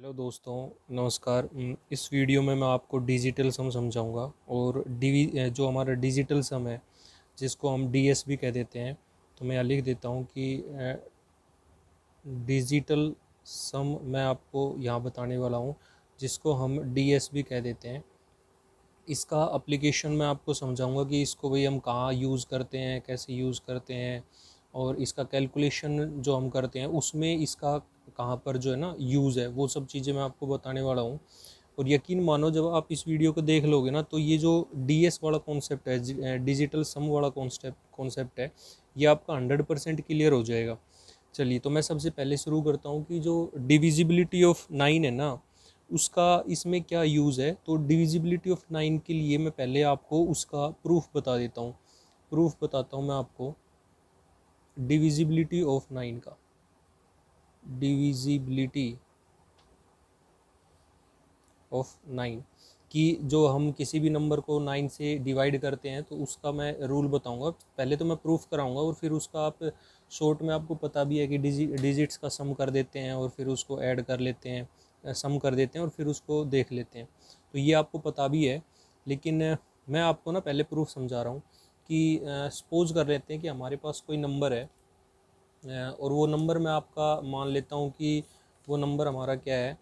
Hello दोस्तों, नमस्कार। इस वीडियो में मैं आपको डिजिटल सम समझाऊंगा और जो हमारा डिजिटल सम है जिसको हम डीएस भी कह देते हैं। तो मैं यहाँ लिख देता हूँ कि डिजिटल सम मैं आपको यहाँ बताने वाला हूँ जिसको हम डीएस भी कह देते हैं। इसका एप्लीकेशन मैं आपको समझाऊंगा कि इसको भाई हम कहाँ यूज़ करते हैं, कैसे यूज़ करते हैं, और इसका कैलकुलेशन जो हम करते हैं उसमें इसका कहाँ पर जो है ना यूज़ है, वो सब चीज़ें मैं आपको बताने वाला हूँ। और यकीन मानो जब आप इस वीडियो को देख लोगे ना तो ये जो डीएस वाला कॉन्सेप्ट है, डिजिटल सम वाला कॉन्सेप्ट है, ये आपका 100% क्लियर हो जाएगा। चलिए, तो मैं सबसे पहले शुरू करता हूँ कि जो डिविजिबिलिटी ऑफ 9 है ना, उसका इसमें क्या यूज़ है। तो डिविजिबिलिटी ऑफ 9 के लिए मैं पहले आपको उसका प्रूफ बता देता हूँ। प्रूफ बताता हूँ मैं आपको डिविजिबिलिटी ऑफ 9 का। डिविजिबिलिटी ऑफ 9 कि जो हम किसी भी नंबर को 9 से डिवाइड करते हैं तो उसका मैं रूल बताऊंगा। पहले तो मैं प्रूफ कराऊंगा और फिर उसका आप शॉर्ट में आपको पता भी है कि डिजिट्स का सम कर देते हैं और फिर उसको ऐड कर लेते हैं, सम कर देते हैं और फिर उसको देख लेते हैं। तो ये आपको पता भी है, लेकिन मैं आपको ना पहले प्रूफ समझा रहा हूँ कि सपोज कर लेते हैं कि हमारे पास कोई नंबर है, और वो नंबर मैं आपका मान लेता हूँ कि वो नंबर हमारा क्या है।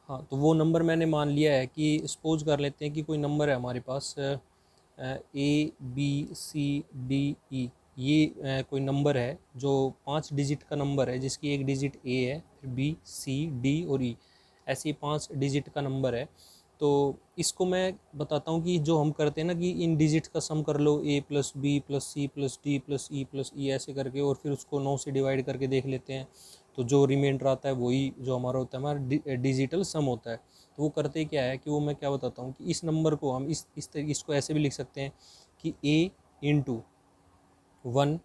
हाँ, तो वो नंबर मैंने मान लिया है कि सपोज कर लेते हैं कि कोई नंबर है हमारे पास ABCDE। ये कोई नंबर है जो 5 डिजिट का नंबर है, जिसकी एक डिजिट A है, फिर B, C, D और E, ऐसे 5 डिजिट का नंबर है। तो इसको मैं बताता हूँ कि जो हम करते हैं ना कि इन डिजिट्स का सम कर लो, A+B+C+D+E+E ऐसे करके, और फिर उसको 9 से डिवाइड करके देख लेते हैं। तो जो रिमाइंडर आता है वही जो हमारा होता है, हमारा डिजिटल सम होता है। तो वो करते क्या है कि वो मैं क्या बताता हूँ कि इस नंबर को हम इसको ऐसे भी लिख सकते हैं कि A into 1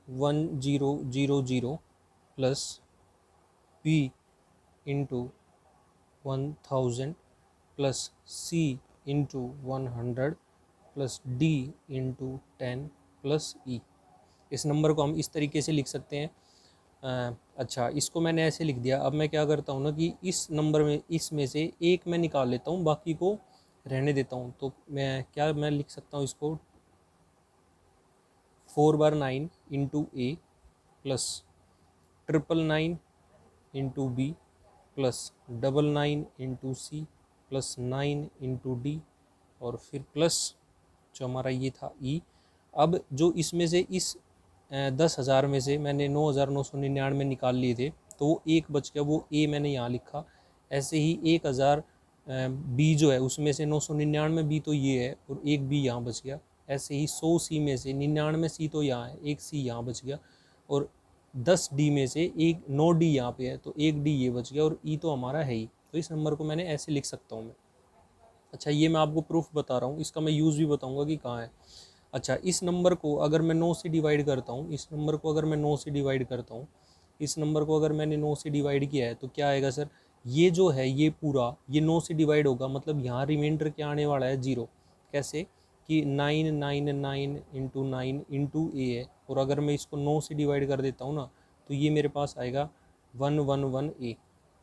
1000 plus B into 1000 plus C into 100 plus D into 10 plus E। इस नंबर को हम इस तरीके से लिख सकते हैं। अच्छा, इसको मैंने ऐसे लिख दिया। अब मैं क्या करता हूँ ना कि इस नंबर में इसमें से एक मैं निकाल लेता हूँ, बाकी को रहने देता हूँ। तो मैं लिख सकता हूँ इसको 4/9 into A plus 999 into B plus 99 into C plus 9 into D, और फिर प्लस जो हमारा ये था E। अब जो इसमें से इस 10,000 में से मैंने 9,999 निकाल लिए थे, तो वो एक बच गया, वो ए मैंने यहाँ लिखा। ऐसे ही 1,000 बी जो है उसमें से 999 बी तो ये है और एक बी यहाँ बच गया। ऐसे ही 100 सी में से 99 सी तो यहाँ है, एक सी यहाँ बच गया, और 10 डी में से एक 9 डी यहाँ पे है तो एक डी ये बच गया, और ई तो हमारा है ही। तो इस नंबर को मैंने ऐसे लिख सकता हूँ मैं। अच्छा, ये मैं आपको प्रूफ बता रहा हूँ, इसका मैं यूज़ भी बताऊँगा कि कहाँ है। अच्छा, इस नंबर को अगर मैं 9 से डिवाइड करता हूँ, इस नंबर को अगर मैं 9 से डिवाइड करता हूँ, इस नंबर को अगर मैंने 9 से डिवाइड किया है तो क्या आएगा सर, ये जो है ये पूरा ये 9 से डिवाइड होगा, मतलब यहाँ रिमाइंडर क्या आने वाला है, 0। कैसे कि 999 इंटू 9 इंटू ए है, और अगर मैं इसको 9 से डिवाइड कर देता हूँ ना तो ये मेरे पास आएगा 111A।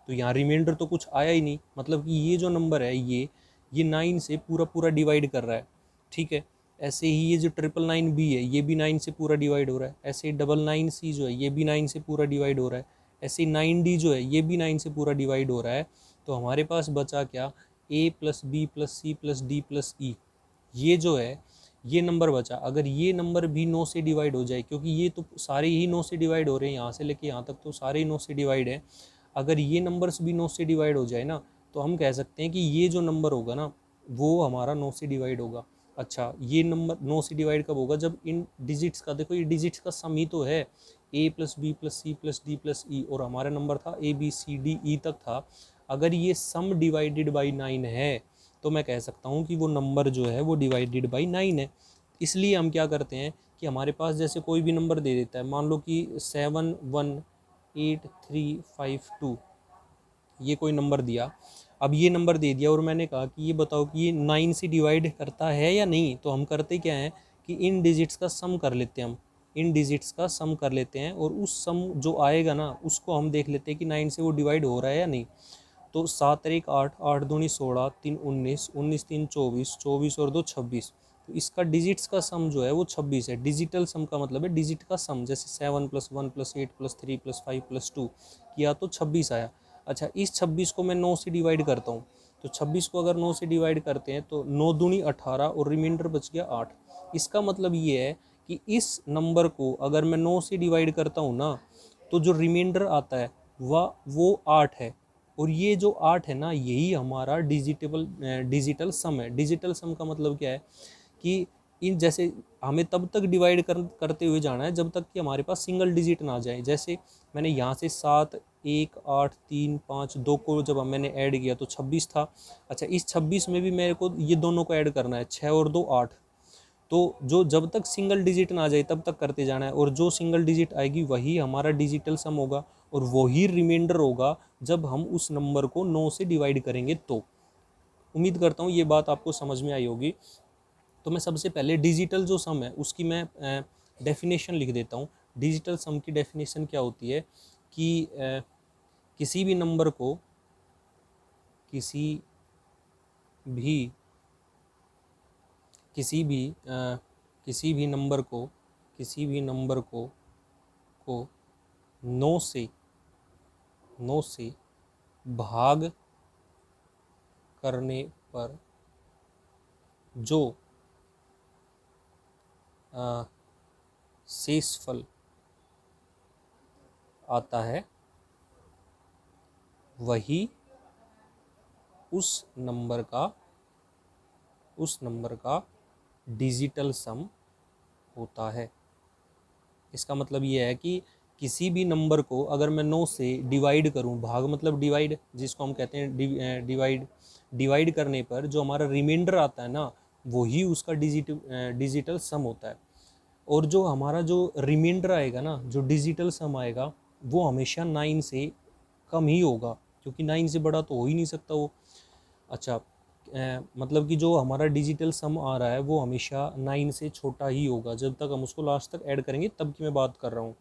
तो यहाँ रिमाइंडर तो कुछ आया ही नहीं, मतलब कि ये जो नंबर है ये 9 से पूरा पूरा डिवाइड कर रहा है। ठीक है, ऐसे ही ये जो 999 बी है ये भी 9 से पूरा डिवाइड हो रहा है। ऐसे ही 99C जो है ये भी 9 से पूरा डिवाइड हो रहा है। ऐसे ही 9D जो है ये भी 9 से पूरा डिवाइड हो रहा है। तो हमारे पास बचा क्या, A plus B plus C plus D plus E, ये जो है ये नंबर बचा। अगर ये नंबर भी 9 से डिवाइड हो जाए, क्योंकि ये तो सारे ही 9 से डिवाइड हो रहे हैं, यहाँ से लेके यहाँ तक तो सारे ही 9 से डिवाइड है। अगर ये नंबर्स भी 9 से डिवाइड हो जाए ना तो हम कह सकते हैं कि ये जो नंबर होगा ना वो हमारा 9 से डिवाइड होगा। अच्छा, ये नंबर 9 से डिवाइड कब होगा, जब इन डिजिट्स का, देखो ये डिजिट्स का सम ही तो है, A plus B plus C plus D plus E, और हमारा नंबर था ABCDE तक था। अगर ये सम डिवाइडेड बाई 9 है तो मैं कह सकता हूँ कि वो नंबर जो है वो डिवाइडेड बाई 9 है। इसलिए हम क्या करते हैं कि हमारे पास जैसे कोई भी नंबर दे देता है, मान लो कि 718,352, ये कोई नंबर दिया। अब ये नंबर दे दिया और मैंने कहा कि ये बताओ कि ये 9 से डिवाइड करता है या नहीं। तो हम करते क्या हैं कि इन डिजिट्स का सम कर लेते हैं हम, इन डिजिट्स का सम कर लेते हैं और उस सम जो आएगा ना उसको हम देख लेते हैं कि 9 से वो डिवाइड हो रहा है या नहीं। तो 7 और 1 8, 8 दूनी 16, 3 19, 19 3 24, 24 और 2 26। तो इसका डिजिट्स का सम जो है वो 26 है। डिजिटल सम का मतलब है डिजिट का सम, जैसे 7 + 1 + 8 + 3 + 5 + 2 किया तो 26 आया। अच्छा, इस 26 को मैं 9 से डिवाइड करता हूँ, तो 26 को अगर 9 से डिवाइड करते हैं तो 9 दूनी 18 और रिमाइंडर बच गया 8। इसका मतलब ये है कि इस नंबर को अगर मैं 9 से डिवाइड करता हूँ ना, तो जो रिमाइंडर आता है वो 8 है। और ये जो 8 है ना, यही हमारा डिजिटल सम है। डिजिटल सम का मतलब क्या है कि इन जैसे हमें तब तक डिवाइड करते हुए जाना है जब तक कि हमारे पास सिंगल डिजिट ना आ जाए। जैसे मैंने यहाँ से 7 1 8 3 5 2 को जब मैंने ऐड किया तो 26 था। अच्छा, इस 26 में भी मेरे को ये दोनों को ऐड करना है, 6 और 2 8। तो जो जब तक सिंगल डिजिट ना आ जाए तब तक करते जाना है, और जो सिंगल डिजिट आएगी वही हमारा डिजिटल सम होगा, और वही रिमाइंडर होगा जब हम उस नंबर को 9 से डिवाइड करेंगे। तो उम्मीद करता हूँ ये बात आपको समझ में आई होगी। तो मैं सबसे पहले डिजिटल जो सम है उसकी मैं डेफिनेशन लिख देता हूँ। डिजिटल सम की डेफिनेशन क्या होती है कि किसी भी नंबर को किसी भी किसी भी किसी भी नंबर को किसी भी नंबर को 9 से भाग करने पर जो शेषफल आता है वही उस नंबर का डिजिटल सम होता है। इसका मतलब ये है कि किसी भी नंबर को अगर मैं 9 से डिवाइड करूं, भाग मतलब डिवाइड, जिसको हम कहते हैं डिवाइड करने पर जो हमारा रिमाइंडर आता है ना, वही उसका डिजिटल सम होता है। और जो हमारा जो रिमाइंडर आएगा ना, जो डिजिटल सम आएगा, वो हमेशा 9 से कम ही होगा, क्योंकि 9 से बड़ा तो हो ही नहीं सकता वो। अच्छा, मतलब कि जो हमारा डिजिटल सम आ रहा है वो हमेशा 9 से छोटा ही होगा, जब तक हम उसको लास्ट तक ऐड करेंगे तब की मैं बात कर रहा हूँ।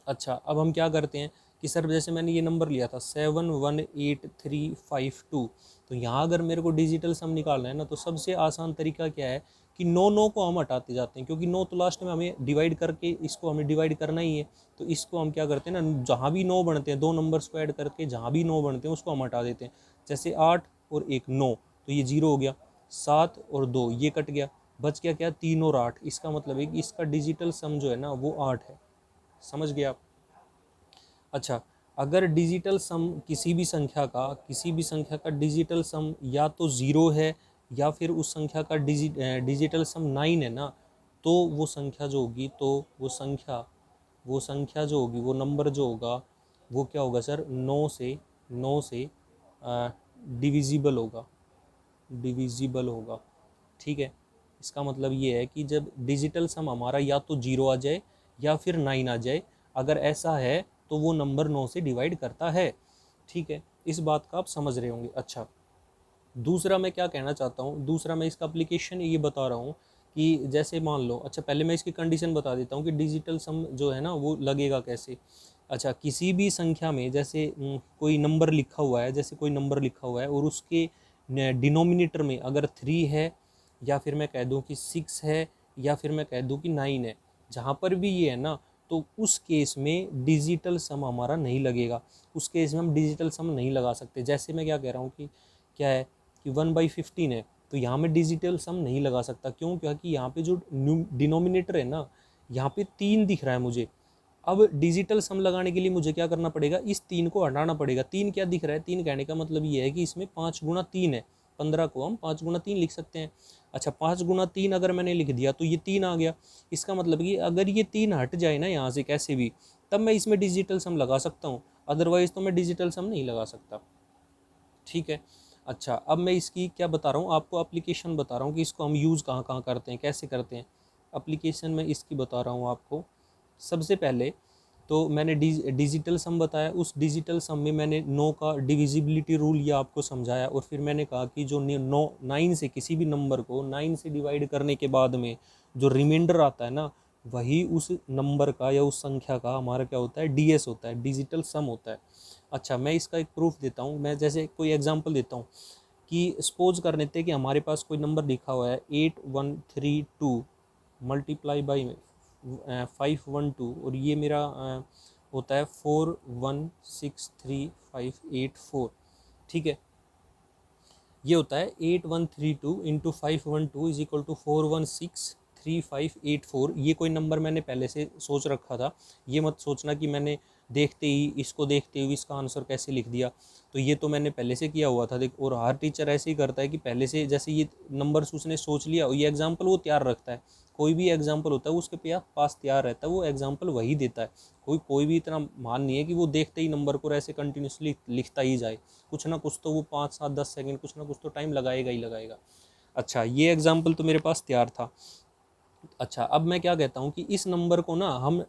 अच्छा, अब हम क्या करते हैं कि सर जैसे मैंने ये नंबर लिया था 71835 2, तो यहाँ अगर मेरे को डिजिटल सम निकालना है ना, तो सबसे आसान तरीका क्या है कि 9 को हम हटाते जाते हैं, क्योंकि 9 तो लास्ट में हमें डिवाइड करके इसको हमें डिवाइड करना ही है। तो इसको हम क्या करते हैं ना, जहाँ भी 9 बनते हैं, 2 नंबर्स को ऐड करके जहाँ भी 9 बनते हैं उसको हम हटा देते हैं। जैसे 8 और 1 9, तो ये 0 हो गया। 7 और 2 ये कट गया, बच गया क्या, 3 और 8। इसका मतलब है कि इसका डिजिटल सम जो है ना वो 8 है। समझ गया आप? अच्छा, अगर डिजिटल सम किसी भी संख्या का डिजिटल सम या तो 0 है या फिर उस संख्या का डिजिटल सम 9 है ना, तो वो संख्या जो होगी, तो वो संख्या जो होगी, वो नंबर जो होगा वो क्या होगा सर, 9 से डिविजिबल होगा। ठीक है, इसका मतलब ये है कि जब डिजिटल सम हमारा या तो 0 आ जाए या फिर 9 आ जाए, अगर ऐसा है तो वो नंबर 9 से डिवाइड करता है। ठीक है, इस बात का आप समझ रहे होंगे। अच्छा, दूसरा मैं क्या कहना चाहता हूँ, दूसरा मैं इसका एप्लीकेशन ये बता रहा हूँ कि जैसे मान लो, अच्छा पहले मैं इसकी कंडीशन बता देता हूँ कि डिजिटल सम जो है ना वो लगेगा कैसे। अच्छा, किसी भी संख्या में जैसे कोई नंबर लिखा हुआ है, और उसके डिनोमिनेटर में अगर 3 है, या फिर मैं कह दूँ कि 6 है, या फिर मैं कह दूँ कि 9 है, जहाँ पर भी ये है ना, तो उस केस में डिजिटल सम हमारा नहीं लगेगा। उस केस में हम डिजिटल सम नहीं लगा सकते। जैसे मैं क्या कह रहा हूँ कि क्या है कि 1/15 है, तो यहाँ में डिजिटल सम नहीं लगा सकता। क्यों? क्योंकि यहाँ पे जो डिनोमिनेटर है ना, यहाँ पे 3 दिख रहा है मुझे। अब डिजिटल सम लगाने के लिए मुझे क्या करना पड़ेगा, इस 3 को हटाना पड़ेगा। 3 क्या दिख रहा है, 3 कहने का मतलब ये है कि इसमें 5 गुणा 3 है। 15 को हम 5 गुणा 3 लिख सकते हैं। अच्छा, 5 गुणा 3 अगर मैंने लिख दिया तो ये 3 आ गया। इसका मतलब कि अगर ये 3 हट जाए ना यहाँ से कैसे भी, तब मैं इसमें डिजिटल सम लगा सकता हूँ, अदरवाइज तो मैं डिजिटल सम नहीं लगा सकता। ठीक है। अच्छा, अब मैं इसकी क्या बता रहा हूँ आपको, एप्लीकेशन बता रहा हूँ कि इसको हम यूज़ कहाँ कहाँ करते हैं, कैसे करते हैं। एप्लीकेशन में इसकी बता रहा हूँ आपको। सबसे पहले तो मैंने डिजिटल सम बताया, उस डिजिटल सम में मैंने 9 का डिविजिबिलिटी रूल ये आपको समझाया, और फिर मैंने कहा कि जो 9 से किसी भी नंबर को 9 से डिवाइड करने के बाद में जो रिमाइंडर आता है ना, वही उस नंबर का या उस संख्या का हमारा क्या होता है, डीएस होता है, डिजिटल सम होता है। अच्छा, मैं इसका एक प्रूफ देता हूँ, मैं जैसे कोई एग्जांपल देता हूँ कि सपोज कर लेते हैं कि हमारे पास कोई नंबर लिखा हुआ है 8132 मल्टीप्लाई बाई 512 और ये मेरा होता है 4163,584। ठीक है, ये होता है 8132 इंटू 512 इज इक्वल टू 4163584। ये कोई नंबर मैंने पहले से सोच रखा था, ये मत सोचना कि मैंने देखते ही इसको देखते हुए इसका आंसर कैसे लिख दिया। तो ये तो मैंने पहले से किया हुआ था देख, और हर टीचर ऐसे ही करता है कि पहले से जैसे ये नंबर्स उसने सोच लिया, ये एग्जाम्पल वो तैयार रखता है। कोई भी एग्जाम्पल होता है उसके पास तैयार रहता है, वो एग्जाम्पल वही देता है। कोई भी इतना मान नहीं है कि वो देखते ही नंबर को ऐसे कंटिन्यूसली लिखता ही जाए, कुछ ना कुछ तो वो 5 7 10 सेकंड कुछ ना कुछ तो टाइम लगाएगा ही लगाएगा। अच्छा, ये एग्जाम्पल तो मेरे पास तैयार था। अच्छा, अब मैं क्या कहता हूँ कि इस नंबर को ना हम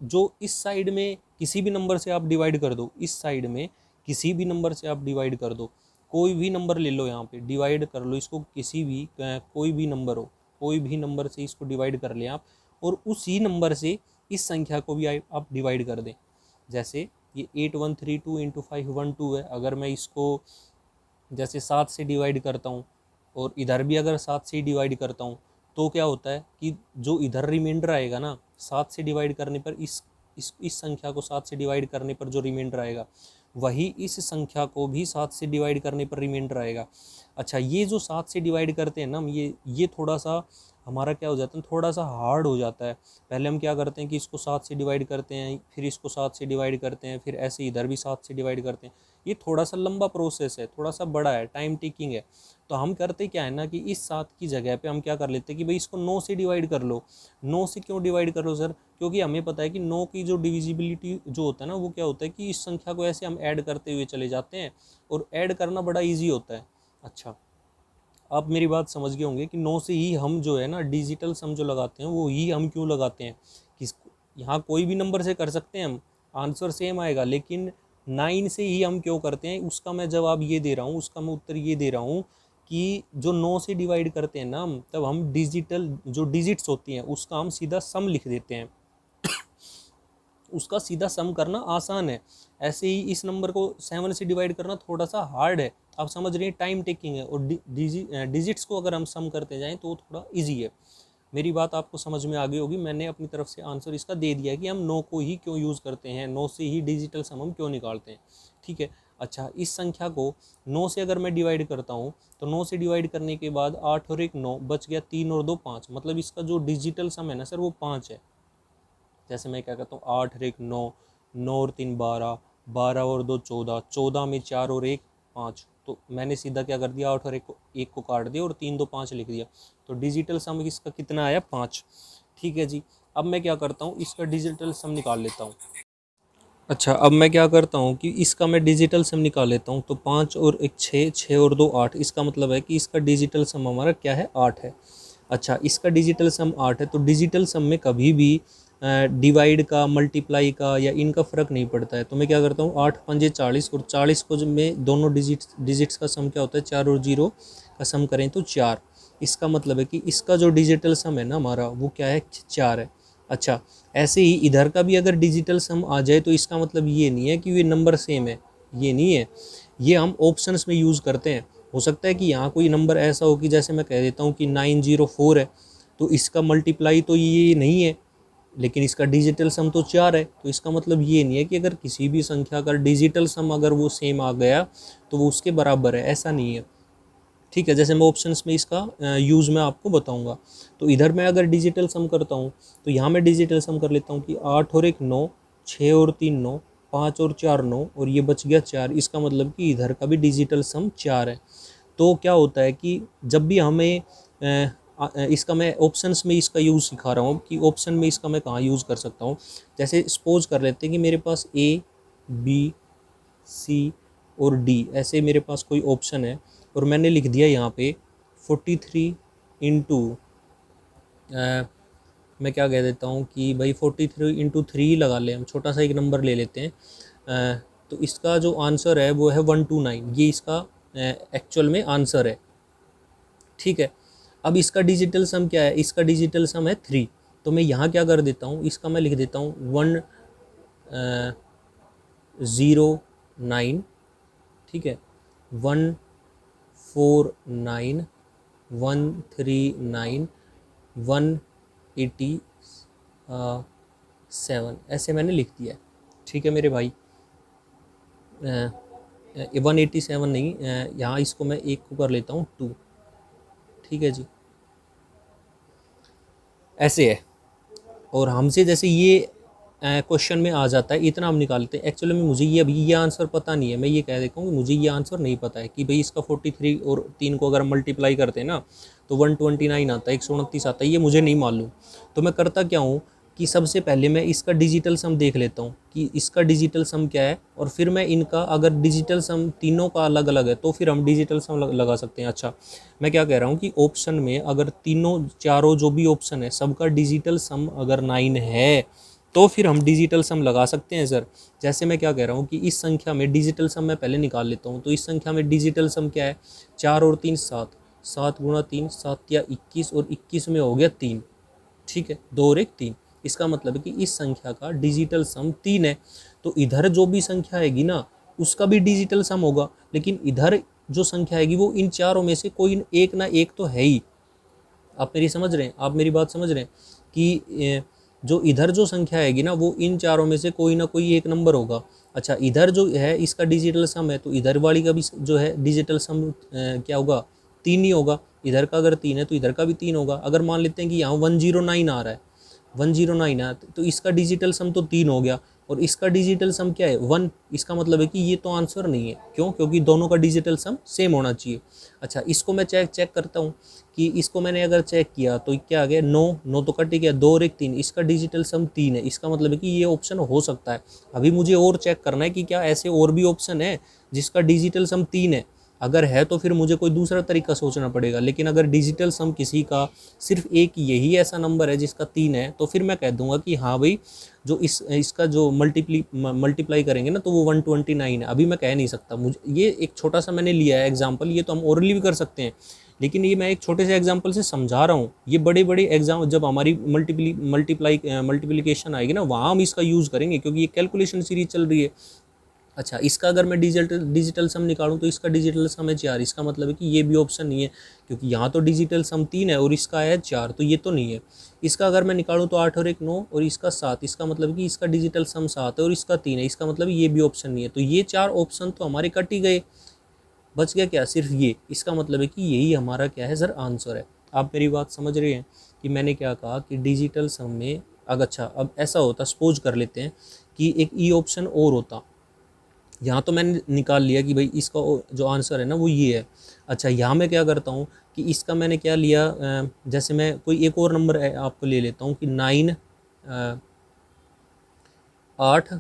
जो इस साइड में किसी भी नंबर से आप डिवाइड कर दो, इस साइड में किसी भी नंबर से आप डिवाइड कर दो, कोई भी नंबर ले लो, यहाँ पे डिवाइड कर लो इसको, किसी भी कोई भी नंबर हो, कोई भी नंबर से इसको डिवाइड कर लें आप, और उसी नंबर से इस संख्या को भी आप डिवाइड कर दें। जैसे ये 8132 इंटू 512 है, अगर मैं इसको जैसे 7 से डिवाइड करता हूँ और इधर भी अगर 7 से डिवाइड करता हूँ, तो क्या होता है कि जो इधर रिमाइंडर आएगा ना, 7 से डिवाइड करने पर इस संख्या को 7 से डिवाइड करने पर जो रिमाइंडर आएगा, वही इस संख्या को भी 7 से डिवाइड करने पर रिमाइंडर आएगा। अच्छा, ये जो 7 से डिवाइड करते हैं ना हम, ये थोड़ा सा हमारा क्या हो जाता है, थोड़ा सा हार्ड हो जाता है। पहले हम क्या करते हैं कि इसको 7 से डिवाइड करते हैं, फिर इसको 7 से डिवाइड करते हैं, फिर ऐसे इधर भी 7 से डिवाइड करते हैं। ये थोड़ा सा लंबा प्रोसेस है, थोड़ा सा बड़ा है, टाइम टेकिंग है। तो हम करते क्या है ना कि इस 7 की जगह पे हम क्या कर लेते हैं कि भाई इसको 9 से डिवाइड कर लो। 9 से क्यों डिवाइड कर लो सर? क्योंकि हमें पता है कि 9 की जो डिविजिबिलिटी जो होता है ना, वो क्या होता है कि इस संख्या को ऐसे हम ऐड करते हुए चले जाते हैं, और ऐड करना बड़ा ईजी होता है। अच्छा, आप मेरी बात समझ गए होंगे कि 9 से ही हम जो है ना डिजिटल सम जो लगाते हैं, वो ही हम क्यों लगाते हैं। किस यहाँ कोई भी नंबर से कर सकते हैं हम, आंसर सेम आएगा, लेकिन 9 से ही हम क्यों करते हैं, उसका मैं जवाब ये दे रहा हूँ, उसका मैं उत्तर ये दे रहा हूँ कि जो 9 से डिवाइड करते हैं ना हम, तब हम डिजिटल जो डिजिट्स होती हैं उसका हम सीधा सम लिख देते हैं। उसका सीधा सम करना आसान है। ऐसे ही इस नंबर को 7 से डिवाइड करना थोड़ा सा हार्ड है, आप समझ रहे हैं, टाइम टेकिंग है। और डिजिट्स को अगर हम सम करते जाएं तो थोड़ा इजी है। मेरी बात आपको समझ में आ गई होगी, मैंने अपनी तरफ से आंसर इसका दे दिया है कि हम 9 को ही क्यों यूज़ करते हैं, 9 से ही डिजिटल सम हम क्यों निकालते हैं। ठीक है। अच्छा, इस संख्या को 9 से अगर मैं डिवाइड करता हूँ, तो 9 से डिवाइड करने के बाद 8 और 1 9 बच गया, 3 और 2 5, मतलब इसका जो डिजिटल सम है ना सर, वो 5 है। जैसे मैं क्या करता हूँ, 8 और 1 9, 9 और 3 12, 12 और 2 14, 14 में 4 और 1 5, तो मैंने सीधा क्या कर दिया, 8 और 1 को काट दिया और 3 2 5 लिख दिया। तो डिजिटल सम इसका कितना आया, 5। ठीक है जी। अब मैं क्या करता हूँ, इसका डिजिटल सम निकाल लेता हूँ। अच्छा, अब मैं क्या करता हूँ कि इसका मैं डिजिटल सम निकाल लेता हूँ। तो 5 और 1 6, 6 और 2 8, इसका मतलब है कि इसका डिजिटल सम हमारा क्या है, 8 है। अच्छा, इसका डिजिटल सम 8 है, तो डिजिटल सम में कभी भी डिवाइड का, मल्टीप्लाई का या इनका फ़र्क नहीं पड़ता है। तो मैं क्या करता हूँ, 8 पंजे 40, और 40 को जब मैं दोनों डिजिट्स का सम क्या होता है, 4 और 0 का सम करें तो 4। इसका मतलब है कि इसका जो डिजिटल सम है ना हमारा, वो क्या है, 4 है। अच्छा, ऐसे ही इधर का भी अगर डिजिटल सम आ जाए तो इसका मतलब ये नहीं है कि ये नंबर सेम है, ये नहीं है। ये हम ऑप्शंस में यूज़ करते हैं। हो सकता है कि यहाँ कोई नंबर ऐसा हो कि जैसे मैं कह देता हूँ कि 904 है, तो इसका मल्टीप्लाई तो ये नहीं है, लेकिन इसका डिजिटल सम तो 4 है। तो इसका मतलब ये नहीं है कि अगर किसी भी संख्या का डिजिटल सम अगर वो सेम आ गया तो वो उसके बराबर है, ऐसा नहीं है। ठीक है, जैसे मैं ऑप्शंस में इसका यूज़ मैं आपको बताऊंगा। तो इधर मैं अगर डिजिटल सम करता हूँ, तो यहाँ मैं डिजिटल सम कर लेता हूँ कि 8 और 1 9, 6 और 3 9, 5 और 4 9, और ये बच गया 4। इसका मतलब कि इधर का भी डिजिटल सम 4 है। तो क्या होता है कि जब भी हमें इसका मैं ऑप्शंस में इसका यूज़ सिखा रहा हूँ कि ऑप्शन में इसका मैं कहाँ यूज़ कर सकता हूँ। जैसे सपोज कर लेते हैं कि मेरे पास A, B, C और D ऐसे मेरे पास कोई ऑप्शन है, और मैंने लिख दिया यहाँ पे 43 इंटू, मैं क्या कह देता हूँ कि भाई 43 इंटू 3 लगा लें, हम छोटा सा एक नंबर ले लेते हैं। तो इसका जो आंसर है वो है 129, ये इसका एक्चुअल में आंसर है। ठीक है। अब इसका डिजिटल सम क्या है, इसका डिजिटल सम है 3। तो मैं यहाँ क्या कर देता हूँ, इसका मैं लिख देता हूँ 109, ठीक है, 149, 139, 187, ऐसे मैंने लिख दिया है। ठीक है मेरे भाई, 187 नहीं, यहाँ इसको मैं एक को कर लेता हूँ 2, ठीक है जी, ऐसे है। और हमसे जैसे ये क्वेश्चन में आ जाता है, इतना हम निकालते हैं। एक्चुअली में मुझे ये अभी ये आंसर पता नहीं है, मैं ये कह देता हूँ कि मुझे ये आंसर नहीं पता है कि भाई इसका 43 और 3 को अगर मल्टीप्लाई करते हैं ना तो 129 आता है, 129 आता है, ये मुझे नहीं मालूम। तो मैं करता क्या हूँ कि सबसे पहले मैं इसका डिजिटल सम देख लेता हूँ कि इसका डिजिटल सम क्या है, और फिर मैं इनका अगर डिजिटल सम तीनों का अलग अलग है तो फिर हम डिजिटल सम लगा सकते हैं। अच्छा, मैं क्या कह रहा हूँ कि ऑप्शन में अगर तीनों चारों जो भी ऑप्शन है सबका डिजिटल सम अगर 9 है तो फिर हम डिजिटल सम लगा सकते हैं सर। जैसे मैं क्या कह रहा हूँ कि इस संख्या में डिजिटल सम मैं पहले निकाल लेता हूँ। तो इस संख्या में डिजिटल सम क्या है, 4 और 3 7, 7 गुणा 3 7 या 21, और 21 में हो गया 3, ठीक है, 2 और 1 3। इसका मतलब है कि इस संख्या का डिजिटल सम 3 है। तो इधर जो भी संख्या आएगी ना उसका भी डिजिटल सम होगा, लेकिन इधर जो संख्या आएगी वो इन चारों में से कोई एक ना एक तो है ही। आप मेरी समझ रहे हैं, आप मेरी बात समझ रहे हैं कि जो इधर जो संख्या आएगी ना वो इन चारों में से कोई ना कोई एक नंबर होगा। अच्छा, इधर जो है इसका डिजिटल सम है, तो इधर वाली का भी जो है डिजिटल सम क्या होगा, 3 ही होगा। इधर का अगर 3 है तो इधर का भी 3 होगा। अगर मान लेते हैं कि यहाँ 109 आ रहा है, 109 है, तो इसका डिजिटल सम तो 3 हो गया, और इसका डिजिटल सम क्या है 1। इसका मतलब है कि ये तो आंसर नहीं है। क्यों? क्योंकि दोनों का डिजिटल सम सेम होना चाहिए। अच्छा, इसको मैं चेक करता हूँ कि इसको मैंने अगर चेक किया तो क्या आ गया, 9 तो कट गया, 2 और 1 3, इसका डिजिटल सम 3 है। इसका मतलब है कि ये ऑप्शन हो सकता है। अभी मुझे और चेक करना है कि क्या ऐसे और भी ऑप्शन है जिसका डिजिटल सम 3 है। अगर है तो फिर मुझे कोई दूसरा तरीका सोचना पड़ेगा। लेकिन अगर डिजिटल सम किसी का सिर्फ एक यही ऐसा नंबर है जिसका 3 है, तो फिर मैं कह दूंगा कि हाँ भाई जो इसका जो मल्टीप्लाई करेंगे ना तो वो 129 है। अभी मैं कह नहीं सकता, मुझे ये एक छोटा सा मैंने लिया है एग्जाम्पल, ये तो हम ओरली भी कर सकते हैं, लेकिन ये मैं एक छोटे से एग्जाम्पल से समझा रहा हूँ। ये बड़े बड़े एग्जाम जब हमारी मल्टीप्लिकेशन आएगी ना वहाँ हम इसका यूज़ करेंगे, क्योंकि ये कैलकुलेशन सीरीज चल रही है। अच्छा, इसका अगर मैं डिजिटल सम निकालूं तो इसका डिजिटल सम है 4। इसका मतलब है कि ये भी ऑप्शन नहीं है, क्योंकि यहाँ तो डिजिटल सम 3 है और इसका है 4, तो ये तो नहीं है। इसका अगर मैं निकालूं तो 8 और 1 9 और इसका 7, इसका मतलब है कि इसका डिजिटल सम 7 है और इसका 3 है। इसका मतलब ये भी ऑप्शन नहीं है। तो ये 4 ऑप्शन तो हमारे कट ही गए, बच गया क्या, सिर्फ ये। इसका मतलब है कि यही हमारा क्या है सर, आंसर है। आप मेरी बात समझ रहे हैं कि मैंने क्या कहा कि डिजिटल सम में अगर, अच्छा अब ऐसा होता, सपोज कर लेते हैं कि एक ई ऑप्शन और होता। यहाँ तो मैंने निकाल लिया कि भाई इसका जो आंसर है ना वो ये है। अच्छा, यहाँ मैं क्या करता हूँ कि इसका मैंने क्या लिया, जैसे मैं कोई एक और नंबर आपको ले लेता हूँ कि 9 8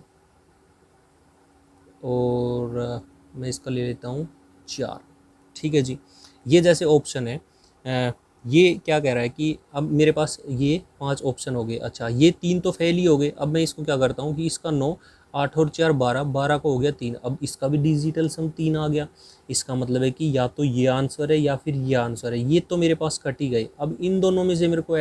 और मैं इसका ले लेता हूँ 4, ठीक है जी। ये जैसे ऑप्शन है, ये क्या कह रहा है कि अब मेरे पास ये 5 ऑप्शन हो गए। अच्छा, ये 3 तो फेल ही हो गए। अब मैं इसको क्या करता हूँ कि इसका 9 8 और 4 12, 12 को हो गया 3। अब इसका भी डिजिटल सम 3 आ गया। इसका मतलब है कि या तो ये आंसर है या फिर ये आंसर है। ये तो मेरे पास कट ही गए। अब इन दोनों में से मेरे को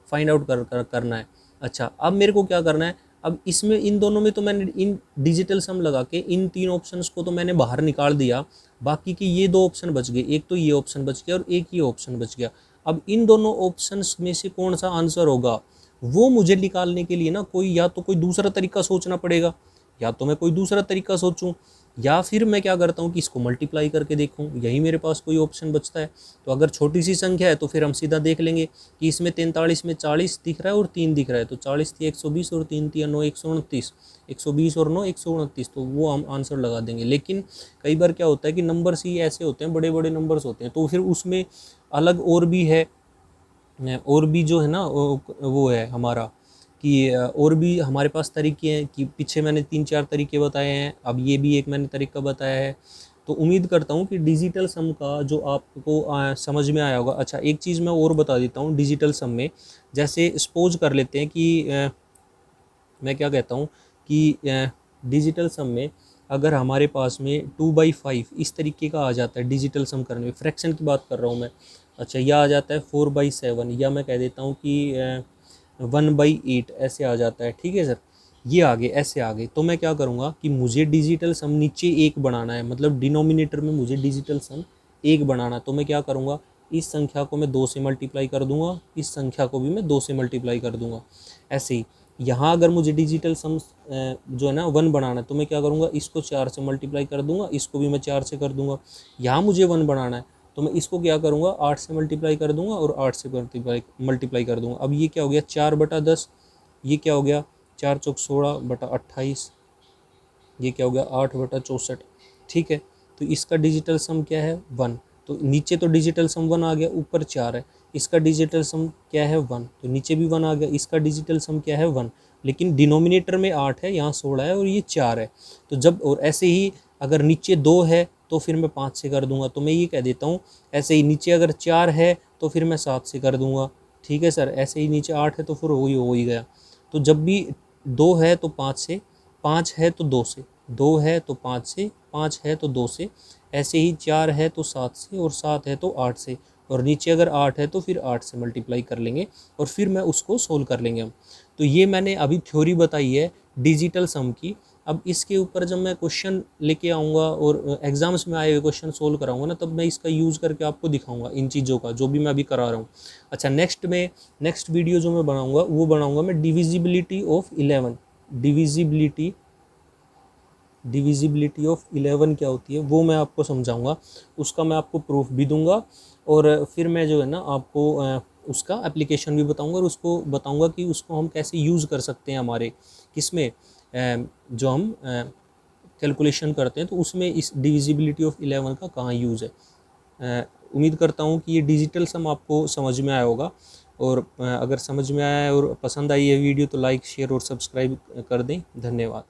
फाइंड आउट करना है। अच्छा, अब मेरे को क्या करना है, अब इसमें इन दोनों में तो मैंने इन डिजिटल सम लगा के इन 3 ऑप्शंस को तो मैंने बाहर निकाल दिया। बाकी के ये 2 ऑप्शन बच गए, एक तो ये ऑप्शन बच गया और एक ये ऑप्शन बच गया। अब इन दोनों ऑप्शंस में से कौन सा आंसर होगा वो मुझे निकालने के लिए ना कोई या तो कोई दूसरा तरीका सोचना पड़ेगा, या तो मैं कोई दूसरा तरीका सोचूं, या फिर मैं क्या करता हूं कि इसको मल्टीप्लाई करके देखूं। यही मेरे पास कोई ऑप्शन बचता है। तो अगर छोटी सी संख्या है तो फिर हम सीधा देख लेंगे कि इसमें 43 में 40 दिख रहा है और 3 दिख रहा है, तो 40 थी 120 और 3 थी 9 129, 120 और 9 129, तो वो हम आंसर लगा देंगे। लेकिन कई बार क्या होता है कि नंबर्स ही ऐसे होते हैं, बड़े बड़े नंबर्स होते हैं, तो फिर उसमें अलग और भी है, और भी जो है ना वो है हमारा कि और भी हमारे पास तरीके हैं कि पीछे मैंने 3-4 तरीके बताए हैं, अब ये भी एक मैंने तरीका बताया है। तो उम्मीद करता हूँ कि डिजिटल सम का जो आपको समझ में आया होगा। अच्छा, एक चीज़ मैं और बता देता हूँ डिजिटल सम में। जैसे सपोज कर लेते हैं कि मैं क्या कहता हूँ कि डिजिटल सम में अगर हमारे पास में 2/5 इस तरीके का आ जाता है डिजिटल सम करने में, फ्रैक्शन की बात कर रहा हूँ मैं। अच्छा, यह आ जाता है 4/7, या मैं कह देता हूँ कि 1/8 ऐसे आ जाता है, ठीक है सर। ये आगे ऐसे आगे, तो मैं क्या करूँगा कि मुझे डिजिटल सम नीचे 1 बनाना है, मतलब डिनोमिनेटर में मुझे डिजिटल सम 1 बनाना है। तो मैं क्या करूँगा, इस संख्या को मैं 2 से मल्टीप्लाई कर दूंगा, इस संख्या को भी मैं 2 से मल्टीप्लाई कर दूंगा। ऐसे ही यहाँ अगर मुझे डिजिटल सम जो है ना 1 बनाना है, तो मैं क्या करूँगा, इसको 4 से मल्टीप्लाई कर दूंगा, इसको भी मैं 4 से कर दूंगा। यहाँ मुझे 1 बनाना है, तो मैं इसको क्या करूँगा, 8 से मल्टीप्लाई कर दूंगा और 8 से मल्टीप्लाई कर दूंगा। अब ये क्या हो गया, 4/10, ये क्या हो गया, 4 चौक 16/28, ये क्या हो गया, 8/64, ठीक है। तो इसका डिजिटल सम क्या है, 1। तो नीचे तो डिजिटल सम 1 आ गया, ऊपर 4 है, इसका डिजिटल सम क्या है 1, तो नीचे भी 1 आ गया, इसका डिजिटल सम क्या है 1। लेकिन डिनोमिनेटर में 8 है, यहाँ 16 है और ये 4 है। तो जब, और ऐसे ही अगर नीचे 2 है तो फिर मैं 5 से कर दूंगा। तो मैं ये कह देता हूँ, ऐसे ही नीचे अगर 4 है तो फिर मैं 7 से कर दूंगा, ठीक है सर। ऐसे ही नीचे 8 है तो फिर वही हो ही गया। तो जब भी 2 है तो 5 से, 5 है तो 2 से, 2 है तो 5 से, 5 है तो 2 से, ऐसे ही 4 है तो 7 से, और 7 है तो 8 से, और नीचे अगर 8 है तो फिर 8 से मल्टीप्लाई कर लेंगे और फिर मैं उसको सोल्व कर लेंगे हम। तो ये मैंने अभी थ्योरी बताई है डिजिटल सम की। अब इसके ऊपर जब मैं क्वेश्चन लेके आऊँगा और एग्जाम्स में आए हुए क्वेश्चन सोल्व कराऊंगा ना, तब मैं इसका यूज़ करके आपको दिखाऊंगा इन चीज़ों का, जो भी मैं अभी करा रहा हूँ। अच्छा, नेक्स्ट वीडियो जो मैं बनाऊँगा वो बनाऊँगा मैं डिविजिबिलिटी ऑफ 11, डिविजिबिलिटी ऑफ 11 क्या होती है वो मैं आपको समझाऊंगा, उसका मैं आपको प्रूफ भी दूंगा। और फिर मैं जो है ना आपको उसका एप्लीकेशन भी बताऊंगा, और उसको बताऊंगा कि उसको हम कैसे यूज़ कर सकते हैं हमारे किसमें, जो हम कैलकुलेशन करते हैं तो उसमें इस डिविजिबिलिटी ऑफ 11 का कहाँ यूज़ है। उम्मीद करता हूँ कि ये डिजिटल सम आपको समझ में आया होगा, और अगर समझ में आया है और पसंद आई है वीडियो तो लाइक, शेयर और सब्सक्राइब कर दें। धन्यवाद।